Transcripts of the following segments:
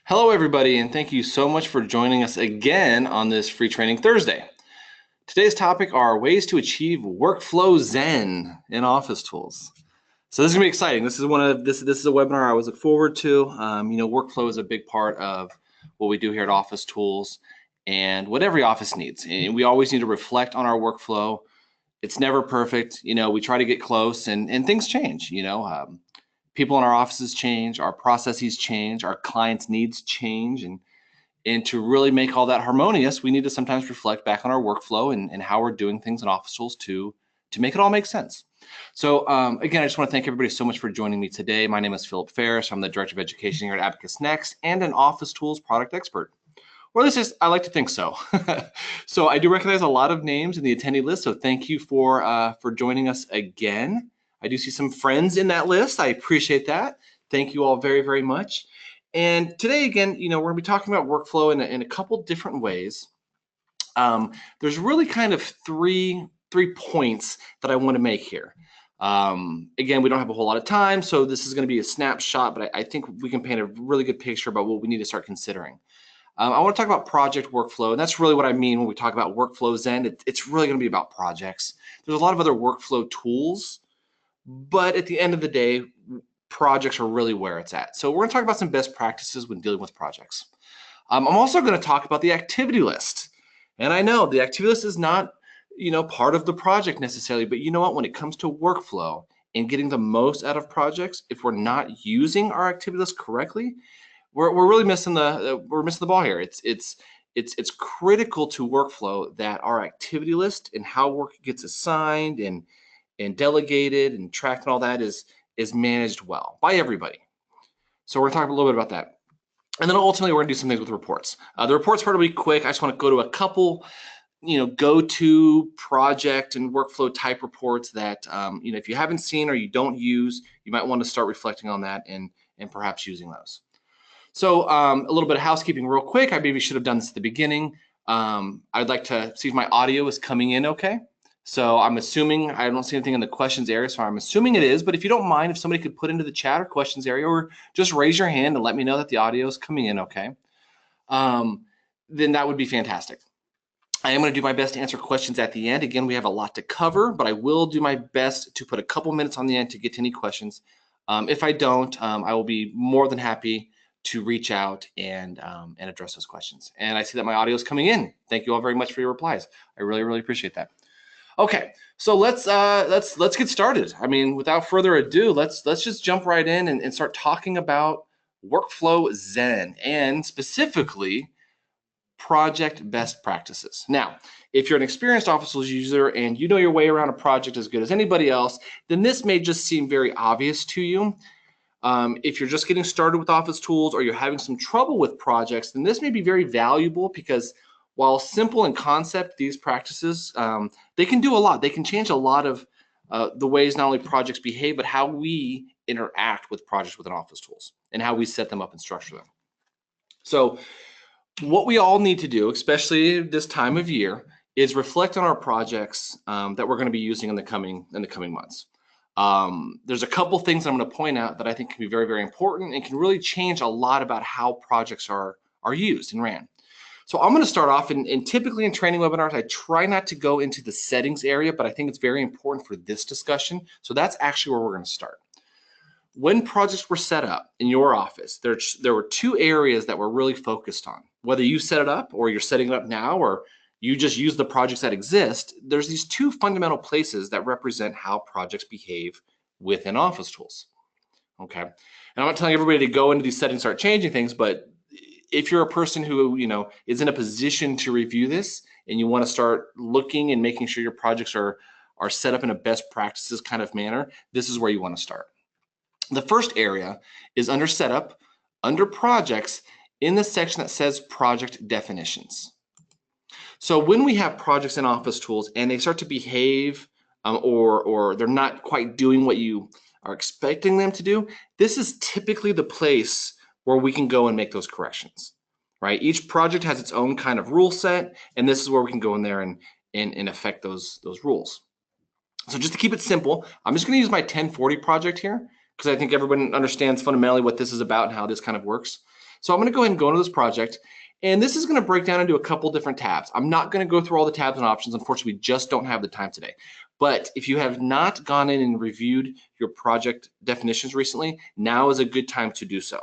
Hello, everybody, and thank you so much for joining us again on this Free Training Thursday. Today's topic are ways to achieve workflow zen in Office Tools. So this is gonna be exciting. This is a webinar I always look forward to. Workflow is a big part of what we do here at Office Tools and what every office needs. And we always need to reflect on our workflow. It's never perfect. We try to get close, and things change. People in our offices change, our processes change, our clients' needs change, and to really make all that harmonious, we need to sometimes reflect back on our workflow and how we're doing things in Office Tools to make it all make sense. So again, I just want to thank everybody so much for joining me today. My name is Philip Ferris. I'm the Director of Education here at Abacus Next and an Office Tools product expert. Or at least I like to think so. So I do recognize a lot of names in the attendee list, so thank you for joining us again. I do see some friends in that list. I appreciate that. Thank you all very, very much. And today, again, we're going to be talking about workflow in a couple different ways. There's really kind of three points that I want to make here. Again, we don't have a whole lot of time, so this is going to be a snapshot, but I think we can paint a really good picture about what we need to start considering. I want to talk about project workflow, and that's really what I mean when we talk about workflow zen. It's really going to be about projects. There's a lot of other workflow tools, but at the end of the day, projects are really where it's at. So we're going to talk about some best practices when dealing with projects. I'm also going to talk about the activity list. And I know the activity list is not, part of the project necessarily, but you know what? When it comes to workflow and getting the most out of projects, if we're not using our activity list correctly, we're really missing the ball here. It's critical to workflow that our activity list and how work gets assigned and delegated and tracked and all that is managed well by everybody. So we're going to talk a little bit about that. And then ultimately, we're going to do some things with reports. The reports part will be quick. I just want to go to a couple, go-to project and workflow type reports that, if you haven't seen or you don't use, you might want to start reflecting on that and perhaps using those. So a little bit of housekeeping real quick. I maybe should have done this at the beginning. I'd like to see if my audio is coming in okay. So I'm assuming, I don't see anything in the questions area, so I'm assuming it is, but if you don't mind, if somebody could put into the chat or questions area, or just raise your hand and let me know that the audio is coming in okay, then that would be fantastic. I am going to do my best to answer questions at the end. Again, we have a lot to cover, but I will do my best to put a couple minutes on the end to get to any questions. If I don't, I will be more than happy to reach out and address those questions. And I see that my audio is coming in. Thank you all very much for your replies. I really, really appreciate that. Okay, so let's get started. I mean, without further ado, let's just jump right in and start talking about workflow zen and specifically project best practices. Now, if you're an experienced Office Tools user and you know your way around a project as good as anybody else, then this may just seem very obvious to you. If you're just getting started with Office Tools or you're having some trouble with projects, then this may be very valuable because while simple in concept, these practices, they can do a lot. They can change a lot of the ways not only projects behave, but how we interact with projects within Office Tools and how we set them up and structure them. So what we all need to do, especially this time of year, is reflect on our projects that we're going to be using in the coming months. There's a couple things I'm going to point out that I think can be very, very important and can really change a lot about how projects are used and ran. So I'm going to start off, and typically in training webinars, I try not to go into the settings area, but I think it's very important for this discussion. So that's actually where we're going to start. When projects were set up in your office, there were two areas that we're really focused on. Whether you set it up or you're setting it up now, or you just use the projects that exist, there's these two fundamental places that represent how projects behave within Office Tools. Okay, and I'm not telling everybody to go into these settings and start changing things, but if you're a person who is in a position to review this and you want to start looking and making sure your projects are set up in a best practices kind of manner, this is where you want to start. The first area is under setup, under projects, in the section that says project definitions. So when we have projects in Office Tools and they start to behave or they're not quite doing what you are expecting them to do, this is typically the place where we can go and make those corrections, right? Each project has its own kind of rule set, and this is where we can go in there and affect those rules. So just to keep it simple, I'm just going to use my 1040 project here because I think everyone understands fundamentally what this is about and how this kind of works. So I'm going to go ahead and go into this project, and this is going to break down into a couple different tabs. I'm not going to go through all the tabs and options. Unfortunately, we just don't have the time today. But if you have not gone in and reviewed your project definitions recently, now is a good time to do so.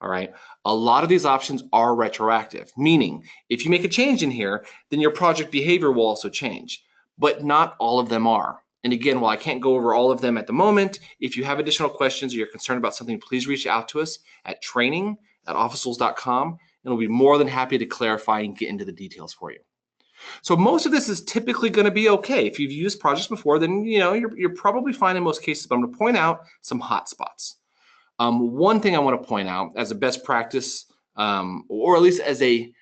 All right. A lot of these options are retroactive, meaning if you make a change in here, then your project behavior will also change, but not all of them are. And again, while I can't go over all of them at the moment, if you have additional questions or you're concerned about something, please reach out to us at training@officetools.com, and we'll be more than happy to clarify and get into the details for you. So most of this is typically going to be okay. If you've used projects before, then you're probably fine in most cases, but I'm going to point out some hot spots. One thing I want to point out as a best practice, or at least as a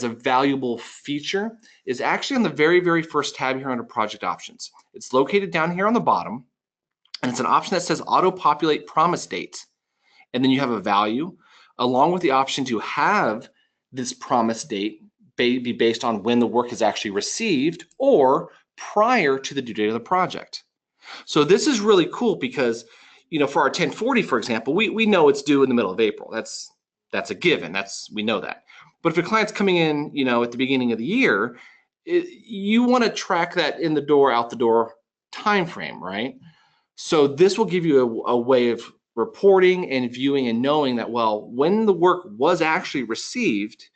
valuable feature, is actually on the very first tab here under project options. It's located down here on the bottom, and it's an option that says auto populate promise date. And then you have a value along with the option to have this promise date be based on when the work is actually received or prior to the due date of the project. So this is really cool because, for our 1040, for example, we know it's due in the middle of April. That's a given. We know that. But if a client's coming in, at the beginning of the year, you want to track that in the door, out the door time frame, right? So this will give you a way of reporting and viewing and knowing that, well, when the work was actually received,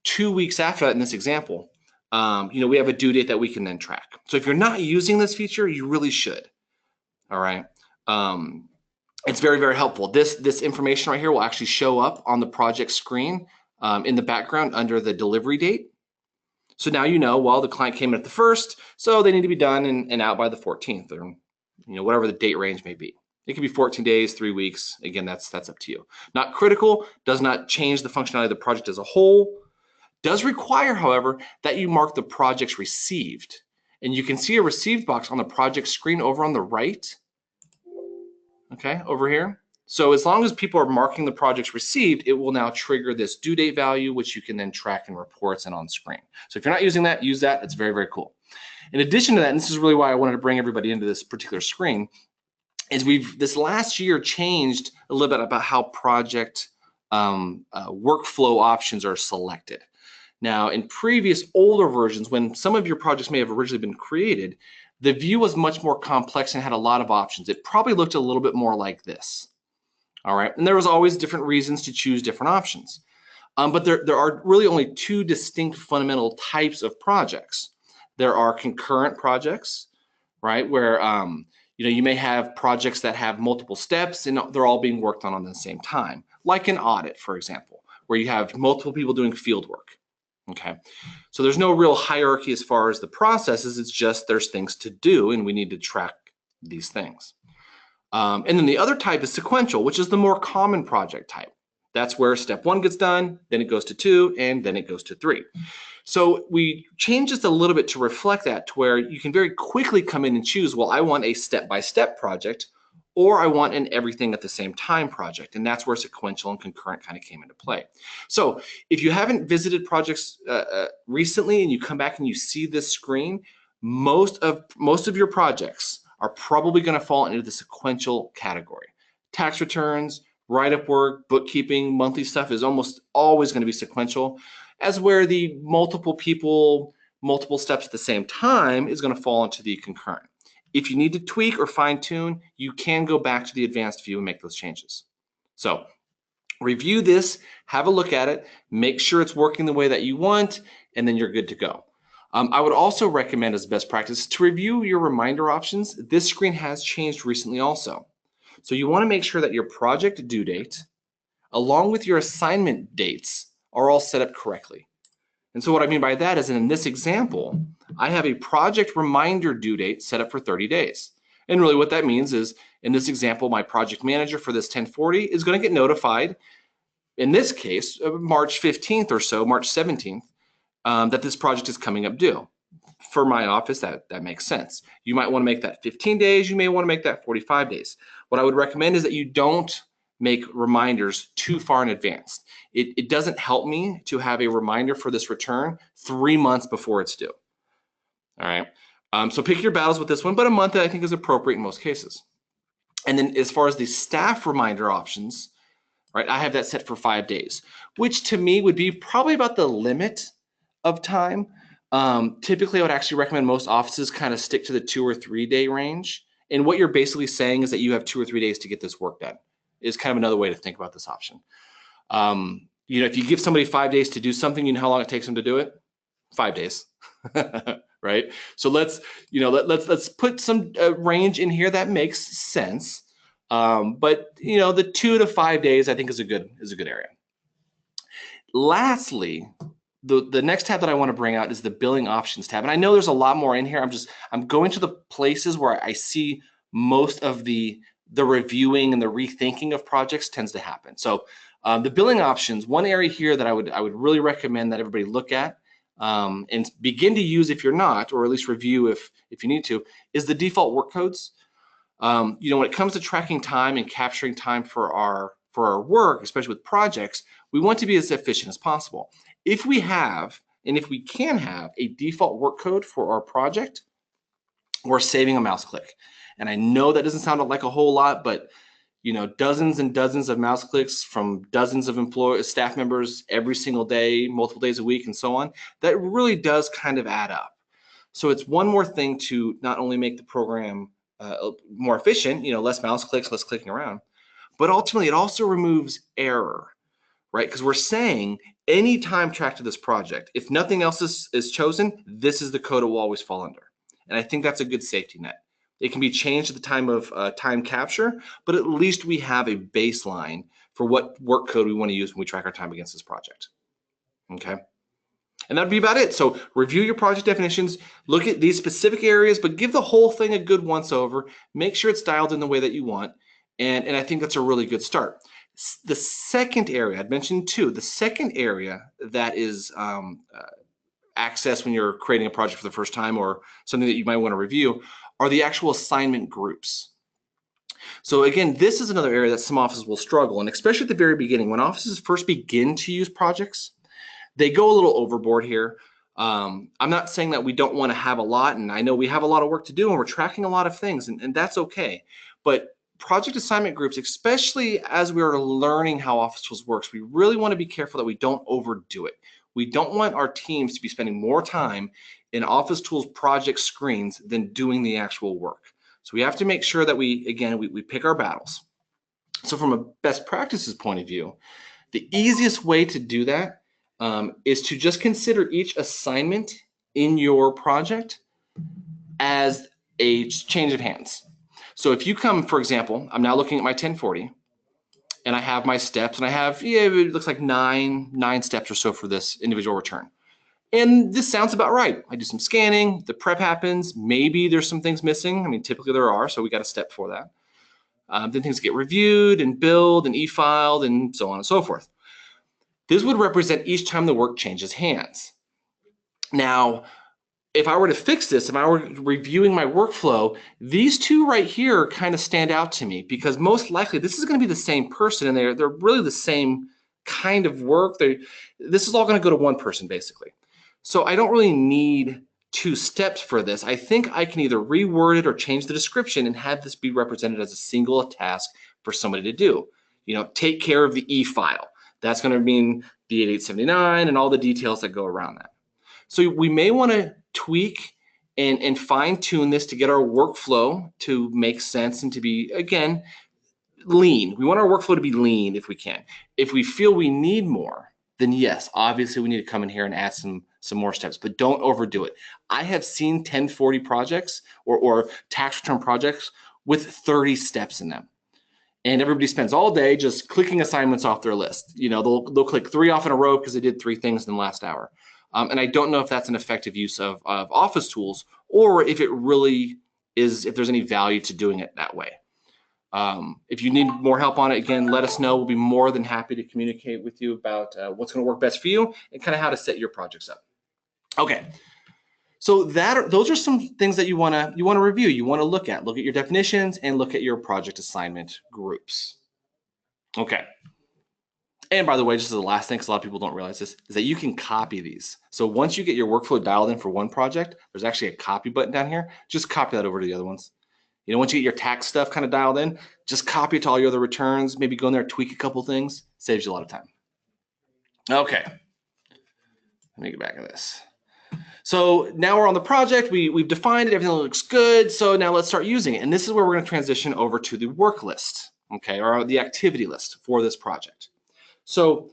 2 weeks after that in this example, we have a due date that we can then track. So if you're not using this feature, you really should. All right. It's very helpful. This information right here will actually show up on the project screen in the background under the delivery date. So now well, the client came in at the 1st, so they need to be done and out by the 14th, or whatever the date range may be. It could be 14 days, 3 weeks. Again, that's up to you. Not critical, does not change the functionality of the project as a whole. Does require, however, that you mark the projects received. And you can see a received box on the project screen over on the right. Okay, over here. So as long as people are marking the projects received, it will now trigger this due date value, which you can then track in reports and on screen. So if you're not using that, use that. It's very cool. In addition to that, and this is really why I wanted to bring everybody into this particular screen, is this last year changed a little bit about how project workflow options are selected. Now, in previous older versions, when some of your projects may have originally been created, the view was much more complex and had a lot of options. It probably looked a little bit more like this. All right, and there was always different reasons to choose different options. But there are really only two distinct fundamental types of projects. There are concurrent projects, right, where you may have projects that have multiple steps and they're all being worked on the same time, like an audit, for example, where you have multiple people doing field work. Okay, so there's no real hierarchy as far as the processes. It's just there's things to do and we need to track these things. And then the other type is sequential, which is the more common project type. That's where step 1 gets done, then it goes to 2, and then it goes to 3. So we changed this a little bit to reflect that, to where you can very quickly come in and choose, well, I want a step-by-step project, or I want an everything at the same time project. And that's where sequential and concurrent kind of came into play. So if you haven't visited projects recently and you come back and you see this screen, most of your projects are probably going to fall into the sequential category. Tax returns, write-up work, bookkeeping, monthly stuff is almost always going to be sequential, as where the multiple people, multiple steps at the same time is going to fall into the concurrent. If you need to tweak or fine-tune, you can go back to the advanced view and make those changes. So review this, have a look at it, make sure it's working the way that you want, and then you're good to go. I would also recommend as best practice to review your reminder options. This screen has changed recently also. So you want to make sure that your project due date, along with your assignment dates, are all set up correctly. And so what I mean by that is, in this example, I have a project reminder due date set up for 30 days. And really what that means is, in this example, my project manager for this 1040 is going to get notified, in this case, March 15th or so, March 17th, that this project is coming up due. For my office, that makes sense. You might want to make that 15 days. You may want to make that 45 days. What I would recommend is that you don't make reminders too far in advance. It doesn't help me to have a reminder for this return 3 months before it's due. All right. So pick your battles with this one, but a month I think is appropriate in most cases. And then as far as the staff reminder options, right? I have that set for 5 days, which to me would be probably about the limit of time. Typically, I would actually recommend most offices kind of stick to the 2 or 3 day range. And what you're basically saying is that you have 2 or 3 days to get this work done, is kind of another way to think about this option. If you give somebody 5 days to do something, you know how long it takes them to do it? 5 days, right? So let's put some range in here that makes sense. But the 2 to 5 days I think is a good area. Lastly, the next tab that I want to bring out is the billing options tab. And I know there's a lot more in here. I'm going to the places where I see most of the reviewing and the rethinking of projects tends to happen. So the billing options, one area here that I would really recommend that everybody look at and begin to use if you're not, or at least review if you need to, is the default work codes. When it comes to tracking time and capturing time for our work, especially with projects, we want to be as efficient as possible. If we have, and if we can have, a default work code for our project, we're saving a mouse click. And I know that doesn't sound like a whole lot, but dozens and dozens of mouse clicks from dozens of staff members every single day, multiple days a week, and so on, that really does kind of add up. So it's one more thing to not only make the program more efficient, less mouse clicks, less clicking around, but ultimately it also removes error, right? Because we're saying any time tracked to this project, if nothing else is chosen, this is the code it will always fall under. And I think that's a good safety net. It can be changed at the time of time capture, but at least we have a baseline for what work code we want to use when we track our time against this project. Okay. And that'd be about it. So review your project definitions, look at these specific areas, but give the whole thing a good once over. Make sure it's dialed in the way that you want. And I think that's a really good start. The second area, I'd mentioned two, the second area that is accessed when you're creating a project for the first time or something that you might want to review are the actual assignment groups. So again, this is another area that some offices will struggle, and especially at the very beginning, when offices first begin to use projects, they go a little overboard here. I'm not saying that we don't want to have a lot, and I know we have a lot of work to do and we're tracking a lot of things, and that's okay. But project assignment groups, especially as we are learning how OfficeTools works, we really want to be careful that we don't overdo it. We don't want our teams to be spending more time in OfficeTools project screens than doing the actual work. So we have to make sure that we pick our battles. So from a best practices point of view, the easiest way to do that is to just consider each assignment in your project as a change of hands. So if you come, for example, I'm now looking at my 1040, and I have my steps, and I have, it looks like nine steps or so for this individual return. And this sounds about right. I do some scanning, the prep happens, maybe there's some things missing. I mean, typically there are, so we got a step for that. Then things get reviewed and billed and e-filed and so on and so forth. This would represent each time the work changes hands. Now, if I were to fix this, if I were reviewing my workflow, these two right here kind of stand out to me because most likely this is going to be the same person and they're really the same kind of work. This is all going to go to one person basically. So I don't really need 2 steps for this. I think I can either reword it or change the description and have this be represented as a single task for somebody to do. Take care of the e-file. That's going to mean the 8879 and all the details that go around that. So we may want to tweak and fine tune this to get our workflow to make sense and to be, again, lean. We want our workflow to be lean if we can. If we feel we need more, then yes, obviously we need to come in here and add some more steps, but don't overdo it. I have seen 1040 projects or tax return projects with 30 steps in them. And everybody spends all day just clicking assignments off their list. They'll click 3 off in a row because they did 3 things in the last hour. And I don't know if that's an effective use of OfficeTools or if it really is, if there's any value to doing it that way. If you need more help on it, again, let us know. We'll be more than happy to communicate with you about what's going to work best for you and kind of how to set your projects up. Okay, so those are some things that you want to review. You want to look at your definitions and look at your project assignment groups. Okay. And by the way, just as the last thing, because a lot of people don't realize this, is that you can copy these. So once you get your workflow dialed in for one project, there's actually a copy button down here. Just copy that over to the other ones. Once you get your tax stuff kind of dialed in, just copy it to all your other returns, maybe go in there, tweak a couple things, saves you a lot of time. Okay, let me get back to this. So now we're on the project, we've defined it, everything looks good, so now let's start using it. And this is where we're gonna transition over to the work list, okay, or the activity list for this project. So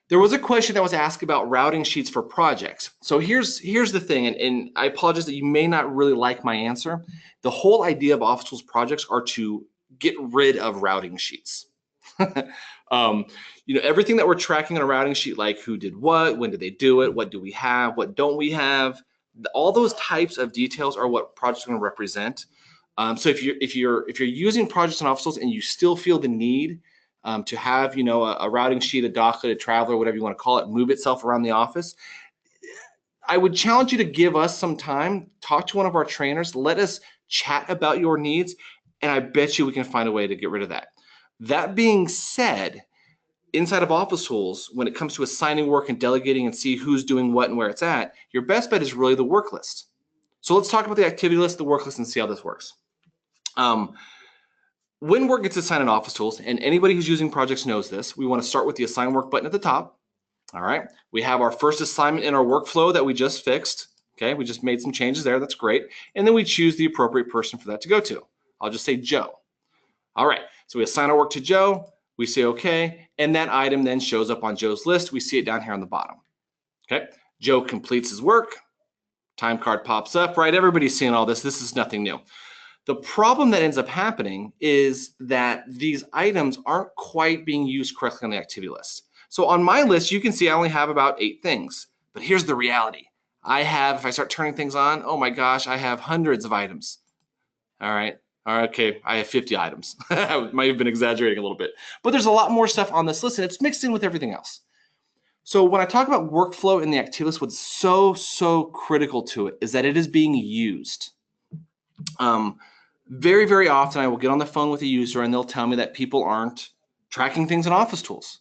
there was a question that was asked about routing sheets for projects. So here's the thing, and I apologize that you may not really like my answer. The whole idea of OfficeTools projects are to get rid of routing sheets. Everything that we're tracking on a routing sheet, like who did what, when did they do it, what do we have, what don't we have, all those types of details are what projects are going to represent. So if you're using projects on OfficeTools and you still feel the need to have a routing sheet, a docket, a traveler, whatever you want to call it, move itself around the office, I would challenge you to give us some time, talk to one of our trainers, let us chat about your needs, and I bet you we can find a way to get rid of that. That being said, inside of OfficeTools, when it comes to assigning work and delegating and see who's doing what and where it's at, your best bet is really the work list. So let's talk about the activity list, the work list, and see how this works. When work gets assigned in OfficeTools, and anybody who's using projects knows this, we want to start with the assign work button at the top. All right, we have our first assignment in our workflow that we just fixed. Okay, we just made some changes there, that's great. And then we choose the appropriate person for that to go to. I'll just say Joe. All right, so we assign our work to Joe, we say okay, and that item then shows up on Joe's list. We see it down here on the bottom. Okay, Joe completes his work, time card pops up, right? Everybody's seeing all this. This is nothing new. The problem that ends up happening is that these items aren't quite being used correctly on the activity list. So on my list, you can see I only have about 8 things, but here's the reality. If I start turning things on, oh my gosh, I have hundreds of items. All right, okay, I have 50 items. I might have been exaggerating a little bit, but there's a lot more stuff on this list and it's mixed in with everything else. So when I talk about workflow in the activity list, what's so critical to it is that it is being used. Very, very often I will get on the phone with a user and they'll tell me that people aren't tracking things in OfficeTools.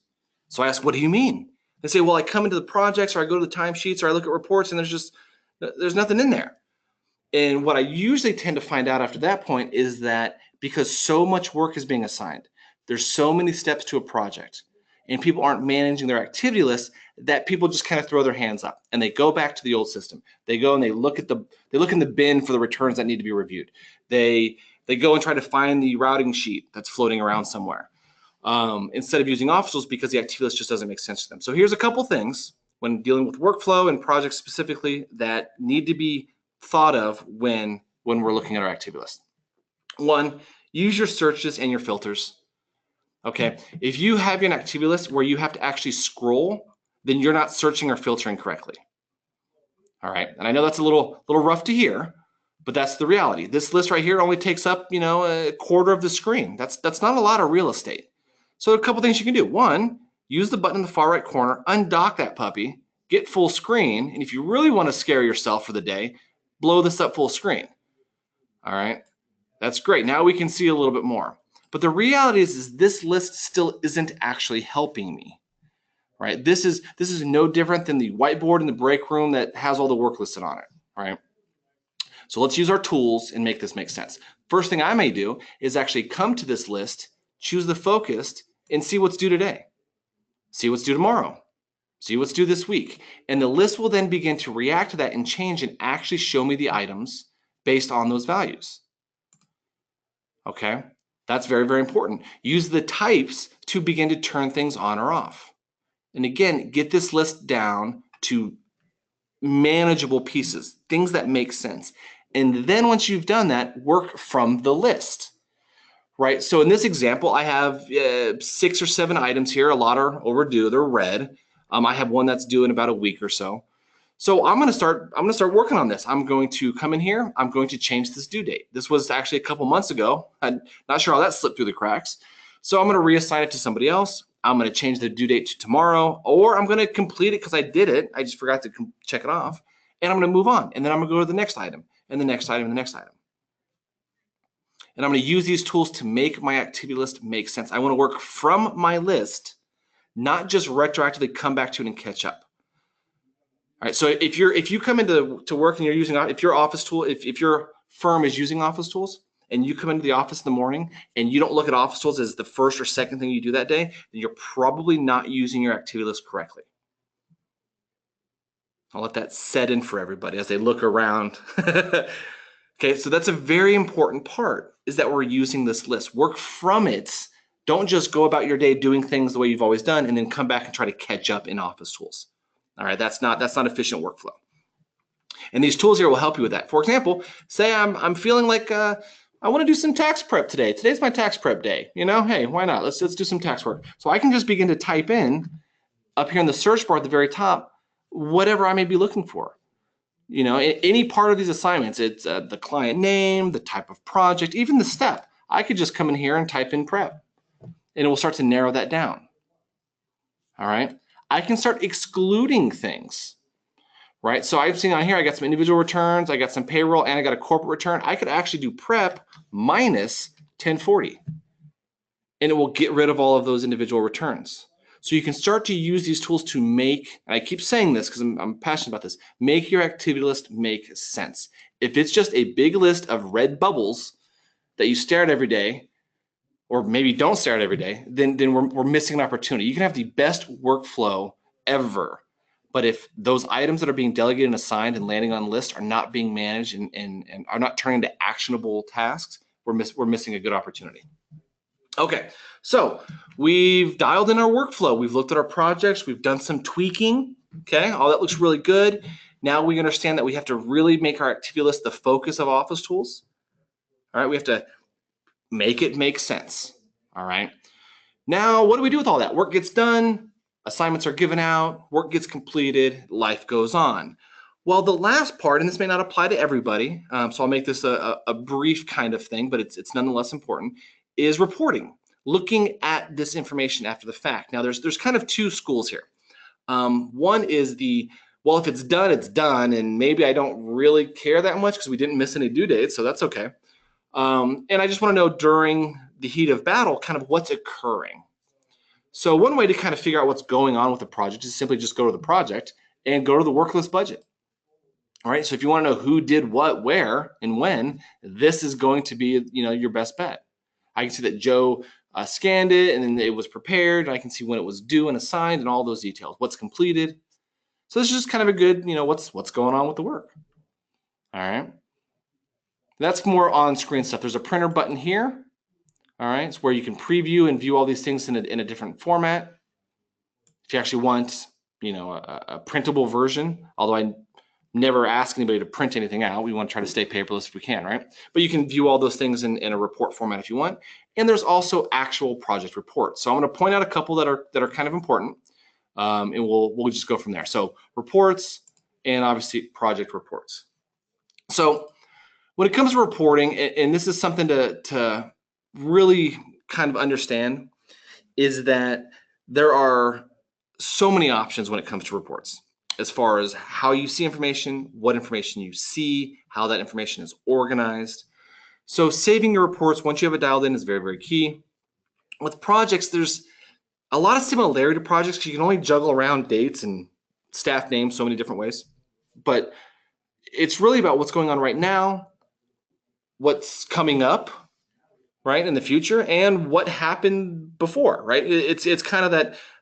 So I ask, what do you mean? They say, well, I come into the projects or I go to the timesheets or I look at reports and there's nothing in there. And what I usually tend to find out after that point is that because so much work is being assigned, there's so many steps to a project and people aren't managing their activity list that people just kind of throw their hands up and they go back to the old system. They go and they look in the bin for the returns that need to be reviewed. They go and try to find the routing sheet that's floating around somewhere instead of using OfficeTools because the activity list just doesn't make sense to them. So here's a couple things when dealing with workflow and projects specifically that need to be thought of when we're looking at our activity list. One, use your searches and your filters. Okay, if you have an activity list where you have to actually scroll, then you're not searching or filtering correctly. All right, and I know that's a little rough to hear, but that's the reality. This list right here only takes up, a quarter of the screen. That's not a lot of real estate. So a couple things you can do. One, use the button in the far right corner, undock that puppy, get full screen, and if you really want to scare yourself for the day, blow this up full screen. All right, that's great. Now we can see a little bit more. But the reality is this list still isn't actually helping me, right? This is no different than the whiteboard in the break room that has all the work listed on it, right? So let's use our tools and make this make sense. First thing I may do is actually come to this list, choose the focused, and see what's due today. See what's due tomorrow. See what's due this week. And the list will then begin to react to that and change and actually show me the items based on those values. Okay? That's very, very important. Use the types to begin to turn things on or off. And again, get this list down to manageable pieces, things that make sense. And then once you've done that, work from the list, right? So in this example, I have 6 or 7 items here. A lot are overdue, they're red. I have one that's due in about a week or so. So I'm gonna start working on this. I'm going to come in here, I'm going to change this due date. This was actually a couple months ago. I'm not sure how that slipped through the cracks. So I'm gonna reassign it to somebody else. I'm gonna change the due date to tomorrow, or I'm gonna complete it because I did it. I just forgot to check it off. And I'm gonna move on. And then I'm gonna go to the next item, and the next item, and the next item. And I'm gonna use these tools to make my activity list make sense. I wanna work from my list, not just retroactively come back to it and catch up. All right, so if you come into work and you're using, if your office tool, if your firm is using OfficeTools, and you come into the office in the morning and you don't look at Office Tools as the first or second thing you do that day, then you're probably not using your activity list correctly. I'll let that set in for everybody as they look around. Okay, so that's a very important part, is that we're using this list. Work from it. Don't just go about your day doing things the way you've always done and then come back and try to catch up in Office Tools. All right, that's not efficient workflow. And these tools here will help you with that. For example, say I'm feeling like I want to do some tax prep today. Today's my tax prep day. You know, hey, why not? Let's do some tax work. So I can just begin to type in up here in the search bar at the very top whatever I may be looking for. You know, any part of these assignments, it's the client name, the type of project, even the step. I could just come in here and type in prep, and it will start to narrow that down. All right. I can start excluding things, right? So I've seen on here, I got some individual returns, I got some payroll, and I got a corporate return. I could actually do prep minus 1040, and it will get rid of all of those individual returns. So you can start to use these tools to make, and I keep saying this because I'm passionate about this, make your activity list make sense. If it's just a big list of red bubbles that you stare at every day, or maybe don't stare at every day, then we're missing an opportunity. You can have the best workflow ever, but if those items that are being delegated and assigned and landing on the list are not being managed and are not turning into actionable tasks, we're missing a good opportunity. Okay, so we've dialed in our workflow. We've looked at our projects. We've done some tweaking. Okay, all that looks really good. Now we understand that we have to really make our activity list the focus of Office Tools. All right, we have to make it make sense. All right. Now, what do we do with all that? Work gets done, assignments are given out, work gets completed, life goes on. Well, the last part, and this may not apply to everybody, so I'll make this a brief kind of thing, but it's nonetheless important, is reporting, looking at this information after the fact. Now, there's kind of two schools here. One is well, if it's done, and maybe I don't really care that much because we didn't miss any due dates, so that's okay. And I just want to know during the heat of battle, kind of what's occurring. So one way to kind of figure out what's going on with the project is simply just go to the project and go to the work list budget. All right, so if you want to know who did what, where, and when, this is going to be, your best bet. I can see that Joe scanned it and then it was prepared. I can see when it was due and assigned and all those details, what's completed. So this is just kind of a good, what's going on with the work. All right. That's more on-screen stuff. There's a printer button here. All right, it's where you can preview and view all these things in a different format. If you actually want, a printable version, although I never ask anybody to print anything out. We want to try to stay paperless if we can, right? But you can view all those things in a report format if you want. And there's also actual project reports. So I'm going to point out a couple that are kind of important, and we'll just go from there. So reports and obviously project reports. So when it comes to reporting, and this is something to really kind of understand, is that there are so many options when it comes to reports, as far as how you see information, what information you see, how that information is organized. So saving your reports once you have it dialed in is very, very key. With projects, there's a lot of similarity to projects because you can only juggle around dates and staff names so many different ways. But it's really about what's going on right now, what's coming up, right, in the future, and what happened before, right? It's kind of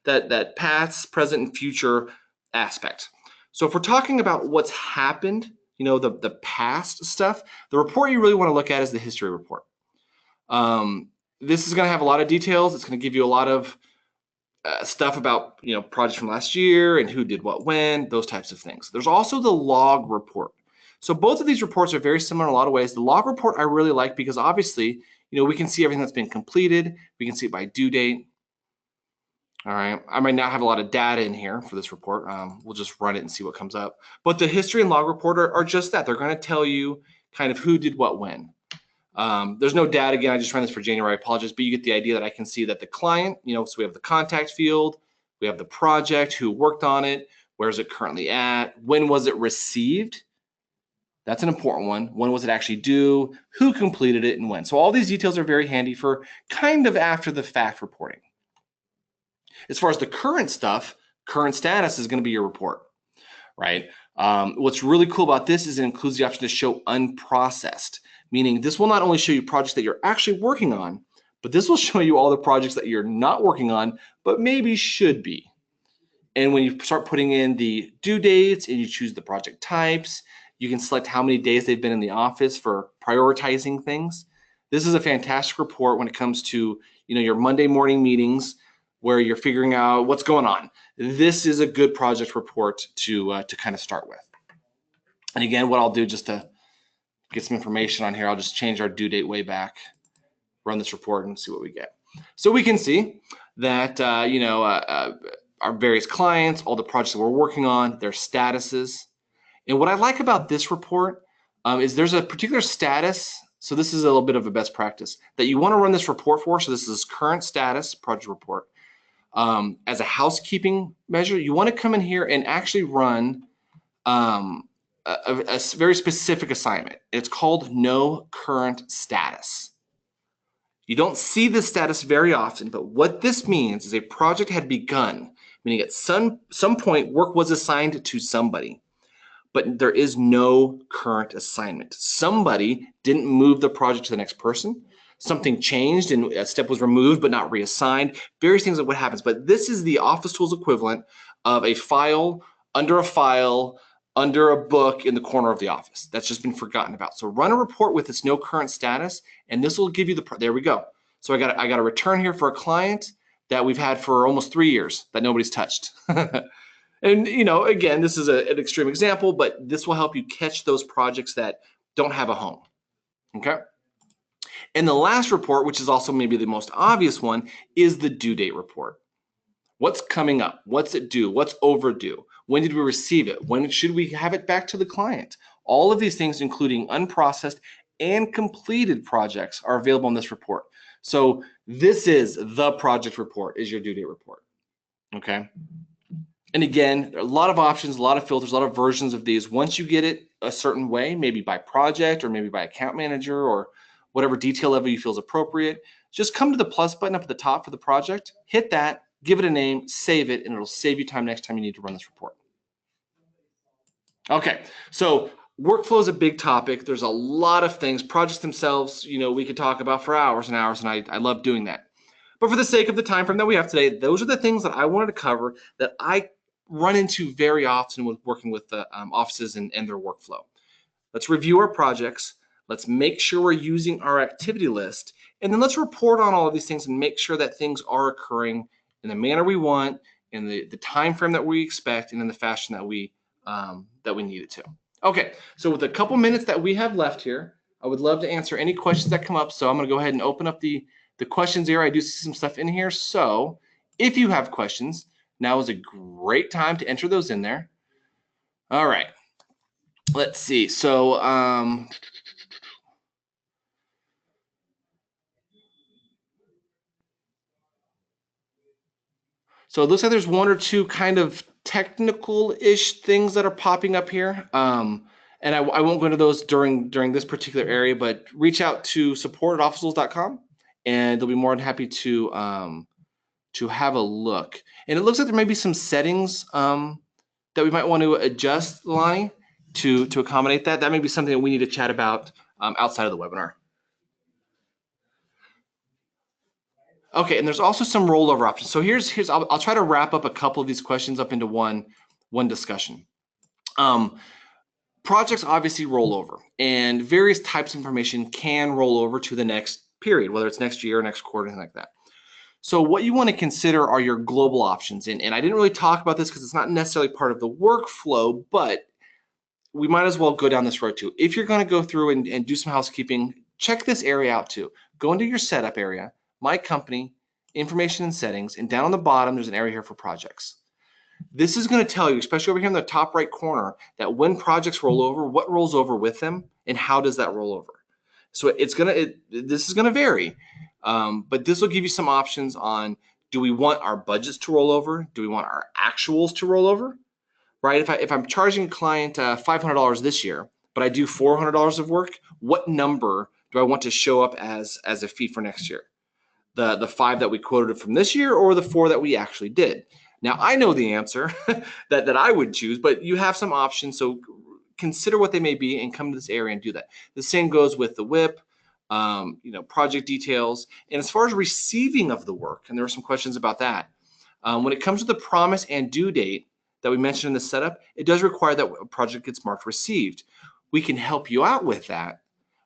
that past, present, and future aspect. So if we're talking about what's happened, the past stuff, the report you really want to look at is the history report. This is going to have a lot of details. It's going to give you a lot of stuff about projects from last year and who did what when, those types of things. There's also the log report. So both of these reports are very similar in a lot of ways. The log report I really like because obviously we can see everything that's been completed. We can see it by due date. All right, I might not have a lot of data in here for this report. We'll just run it and see what comes up. But the history and log report are just that. They're going to tell you kind of who did what when. There's no data, again, I just ran this for January, I apologize, but you get the idea that I can see that the client, so we have the contact field, we have the project, who worked on it, where is it currently at, when was it received? That's an important one. When was it actually due? Who completed it and when? So all these details are very handy for kind of after the fact reporting. As far as the current stuff, current status is going to be your report, right? What's really cool about this is it includes the option to show unprocessed, meaning this will not only show you projects that you're actually working on, but this will show you all the projects that you're not working on, but maybe should be. And when you start putting in the due dates and you choose the project types, you can select how many days they've been in the office for prioritizing things. This is a fantastic report when it comes to your Monday morning meetings where you're figuring out what's going on. This is a good project report to kind of start with. And again, what I'll do just to get some information on here, I'll just change our due date way back, run this report and see what we get. So we can see that our various clients, all the projects that we're working on, their statuses. And what I like about this report is there's a particular status. So this is a little bit of a best practice that you want to run this report for. So this is current status project report. As a housekeeping measure, you want to come in here and actually run a very specific assignment. It's called no current status. You don't see this status very often, but what this means is a project had begun, meaning at some point work was assigned to somebody, but there is no current assignment. Somebody didn't move the project to the next person. Something changed and a step was removed but not reassigned. Various things of what happens, but this is the OfficeTools equivalent of a file, under a book in the corner of the office. That's just been forgotten about. So run a report with this no current status, and this will give you there we go. So I got a return here for a client that we've had for almost 3 years that nobody's touched. And again, this is an extreme example, but this will help you catch those projects that don't have a home. Okay. And the last report, which is also maybe the most obvious one, is the due date report. What's coming up? What's it due? What's overdue? When did we receive it? When should we have it back to the client? All of these things, including unprocessed and completed projects, are available in this report. So this is the project report, is your due date report. Okay. And again, there are a lot of options, a lot of filters, a lot of versions of these. Once you get it a certain way, maybe by project or maybe by account manager or whatever detail level you feel is appropriate, just come to the plus button up at the top for the project, hit that, give it a name, save it, and it'll save you time next time you need to run this report. Okay, so workflow is a big topic. There's a lot of things. Projects themselves, we could talk about for hours and hours, and I love doing that. But for the sake of the time frame that we have today, those are the things that I wanted to cover that I run into very often with working with the offices and their workflow. Let's review our projects. Let's make sure we're using our activity list, and then let's report on all of these things and make sure that things are occurring in the manner we want, in the time frame that we expect, and in the fashion that we need it to. Okay, so with a couple minutes that we have left here, I would love to answer any questions that come up. So I'm going to go ahead and open up the questions here. I do see some stuff in here. So if you have questions, now is a great time to enter those in there. All right, let's see. So it looks like there's one or two kind of technical-ish things that are popping up here. And I won't go into those during this particular area, but reach out to support@officetools.com and they'll be more than happy to have a look. And it looks like there may be some settings that we might want to adjust, Lonnie, to accommodate that. That may be something that we need to chat about outside of the webinar. Okay, and there's also some rollover options. So I'll try to wrap up a couple of these questions up into one discussion. Projects obviously roll over, and various types of information can roll over to the next period, whether it's next year or next quarter, anything like that. So what you want to consider are your global options. And I didn't really talk about this because it's not necessarily part of the workflow, but we might as well go down this road too. If you're going to go through and do some housekeeping, check this area out too. Go into your setup area, My Company, Information and Settings, and down on the bottom, there's an area here for projects. This is going to tell you, especially over here in the top right corner, that when projects roll over, what rolls over with them, and how does that roll over. So this is going to vary, but this will give you some options on, do we want our budgets to roll over? Do we want our actuals to roll over? Right? If I'm charging a client $500 this year, but I do $400 of work, what number do I want to show up as a fee for next year? The 5 that we quoted from this year, or the 4 that we actually did? Now I know the answer that I would choose, but you have some options, so consider what they may be and come to this area and do that. The same goes with the WIP, project details. And as far as receiving of the work, and there were some questions about that, when it comes to the promise and due date that we mentioned in the setup, it does require that a project gets marked received. We can help you out with that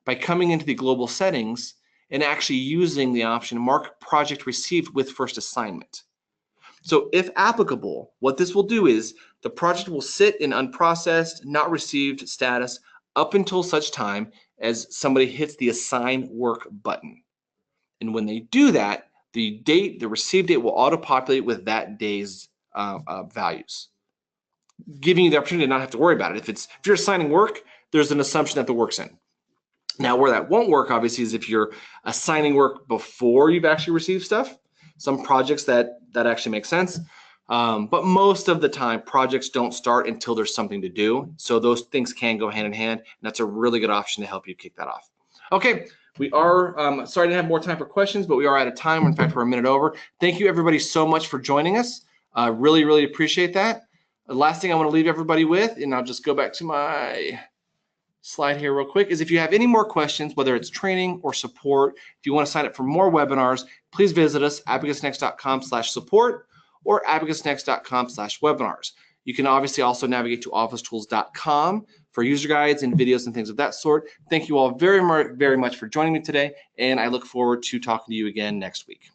by coming into the global settings and actually using the option mark project received with first assignment. So if applicable, what this will do is the project will sit in unprocessed, not received status up until such time as somebody hits the assign work button. And when they do that, the receive date will auto-populate with that day's values, giving you the opportunity to not have to worry about it. If you're assigning work, there's an assumption that the work's in. Now, where that won't work, obviously, is if you're assigning work before you've actually received stuff. Some projects that actually make sense. But most of the time, projects don't start until there's something to do. So those things can go hand in hand, and that's a really good option to help you kick that off. Okay, we are, sorry I didn't have more time for questions, but we are out of time. In fact, we're a minute over. Thank you, everybody, so much for joining us. Really, really appreciate that. The last thing I want to leave everybody with, and I'll just go back to my slide here real quick, is if you have any more questions, whether it's training or support, if you want to sign up for more webinars, please visit us, abacusnext.com/support or abacusnext.com/webinars. You can obviously also navigate to OfficeTools.com for user guides and videos and things of that sort. Thank you all very much for joining me today, and I look forward to talking to you again next week.